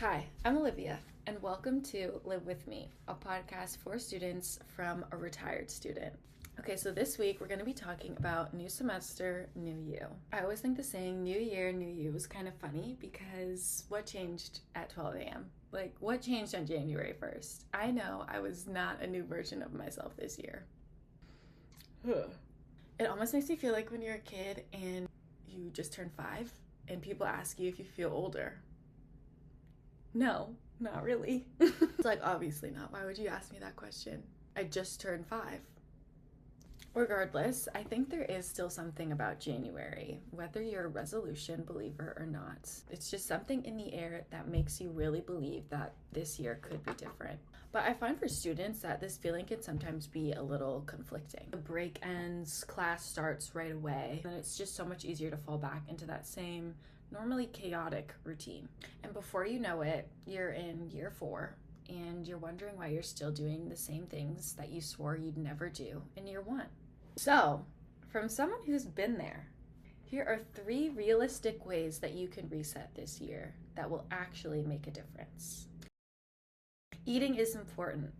Hi, I'm Olivia, and welcome to Live With Me, a podcast for students from a retired student. Okay, so this week we're going to be talking about new semester, new you. I always think the saying new year, new you is kind of funny because what changed at 12 a.m.? Like, what changed on January 1st? I know I was not a new version of myself this year. It almost makes me feel like when you're a kid and you just turn 5 and people ask you if you feel older. No, not really. It's like, obviously not. Why would you ask me that question? I just turned 5. Regardless, I think there is still something about January, whether you're a resolution believer or not. It's just something in the air that makes you really believe that this year could be different. But I find for students that this feeling can sometimes be a little conflicting. The break ends, class starts right away, and it's just so much easier to fall back into that same normally chaotic routine. And before you know it, you're in year 4 and you're wondering why you're still doing the same things that you swore you'd never do in year 1. So, from someone who's been there, here are 3 realistic ways that you can reset this year that will actually make a difference. Eating is important.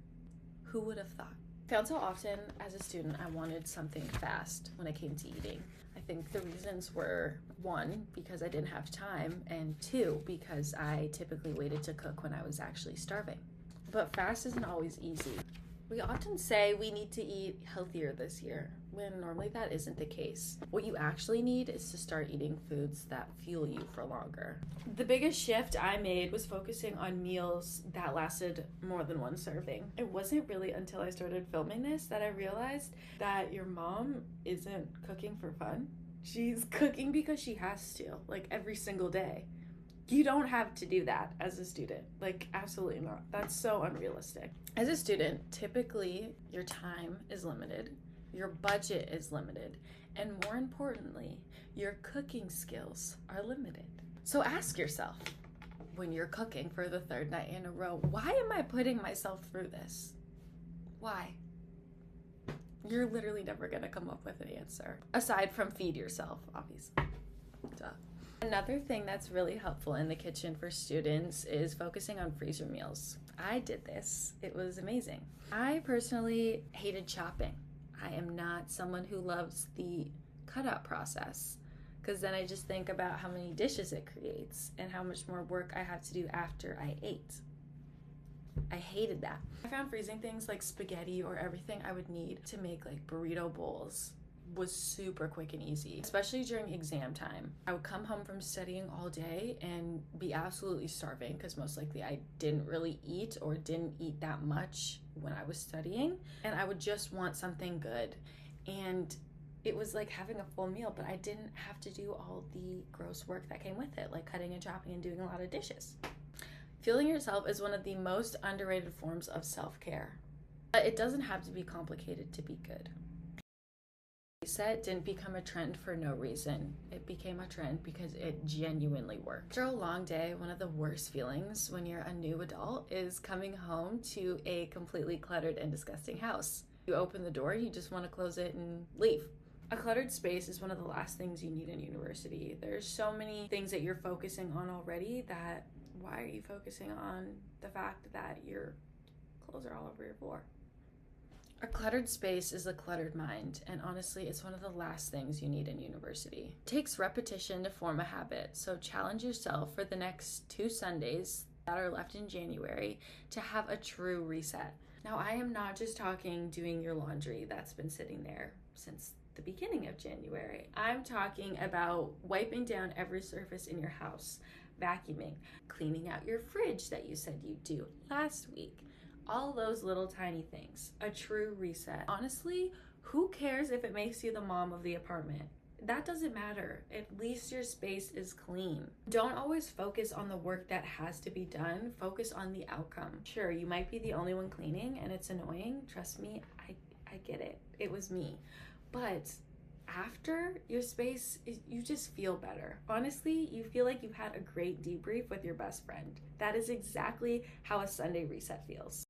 Who would have thought? I found so often as a student I wanted something fast when it came to eating. I think the reasons were 1, because I didn't have time, and 2, because I typically waited to cook when I was actually starving. But fast isn't always easy. We often say we need to eat healthier this year, when normally that isn't the case. What you actually need is to start eating foods that fuel you for longer. The biggest shift I made was focusing on meals that lasted more than 1 serving. It wasn't really until I started filming this that I realized that your mom isn't cooking for fun. She's cooking because she has to, like every single day. You don't have to do that as a student. Like, absolutely not. That's so unrealistic. As a student, typically your time is limited, your budget is limited, and more importantly, your cooking skills are limited. So ask yourself, when you're cooking for the 3rd night in a row, why am I putting myself through this? Why? You're literally never gonna come up with an answer. Aside from feed yourself, obviously. Duh. Another thing that's really helpful in the kitchen for students is focusing on freezer meals. I did this. It was amazing. I personally hated chopping. I am not someone who loves the cutout process, because then I just think about how many dishes it creates and how much more work I have to do after I ate. I hated that. I found freezing things like spaghetti or everything I would need to make like burrito bowls was super quick and easy, especially during exam time. I would come home from studying all day and be absolutely starving because most likely I didn't really eat or didn't eat that much when I was studying, and I would just want something good. And it was like having a full meal, but I didn't have to do all the gross work that came with it, like cutting and chopping and doing a lot of dishes. Fueling yourself is one of the most underrated forms of self-care, but it doesn't have to be complicated to be good. Reset didn't become a trend for no reason. It became a trend because it genuinely worked. After a long day, one of the worst feelings when you're a new adult is coming home to a completely cluttered and disgusting house. You open the door, you just want to close it and leave. A cluttered space is one of the last things you need in university. There's so many things that you're focusing on already that why are you focusing on the fact that your clothes are all over your floor? A cluttered space is a cluttered mind, and honestly, it's one of the last things you need in university. It takes repetition to form a habit, so challenge yourself for the next 2 Sundays that are left in January to have a true reset. Now, I am not just talking doing your laundry that's been sitting there since the beginning of January. I'm talking about wiping down every surface in your house, vacuuming, cleaning out your fridge that you said you'd do last week. All those little tiny things. A true reset. Honestly, who cares if it makes you the mom of the apartment? That doesn't matter. At least your space is clean. Don't always focus on the work that has to be done. Focus on the outcome. Sure, you might be the only one cleaning and it's annoying. Trust me, I get it. It was me. But after your space, you just feel better. Honestly, you feel like you've had a great debrief with your best friend. That is exactly how a Sunday reset feels.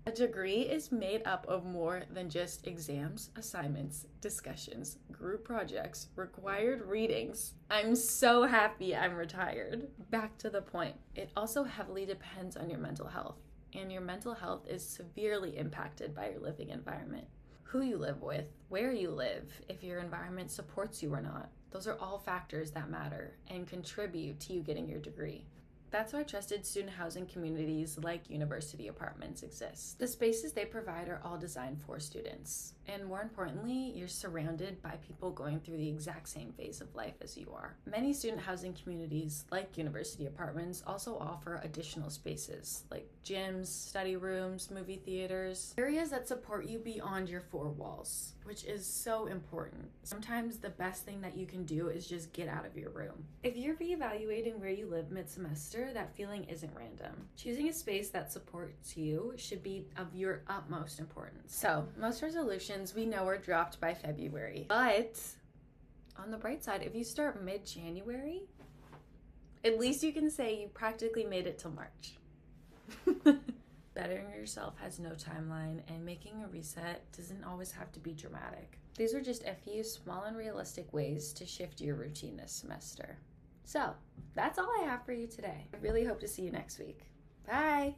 A degree is made up of more than just exams, assignments, discussions, group projects, required readings. I'm so happy I'm retired. Back to the point. It also heavily depends on your mental health, and your mental health is severely impacted by your living environment. Who you live with, where you live, if your environment supports you or not. Those are all factors that matter and contribute to you getting your degree. That's why trusted student housing communities like university apartments exist. The spaces they provide are all designed for students. And more importantly, you're surrounded by people going through the exact same phase of life as you are. Many student housing communities, like university apartments, also offer additional spaces like gyms, study rooms, movie theaters, areas that support you beyond your four walls, which is so important. Sometimes the best thing that you can do is just get out of your room. If you're reevaluating where you live mid-semester, that feeling isn't random. Choosing a space that supports you should be of your utmost importance. So, most resolutions we know are dropped by February, but on the bright side, if you start mid-January, at least you can say you practically made it till March. Bettering yourself has no timeline, and making a reset doesn't always have to be dramatic. These are just a few small and realistic ways to shift your routine this semester. So, that's all I have for you today. I really hope to see you next week. Bye!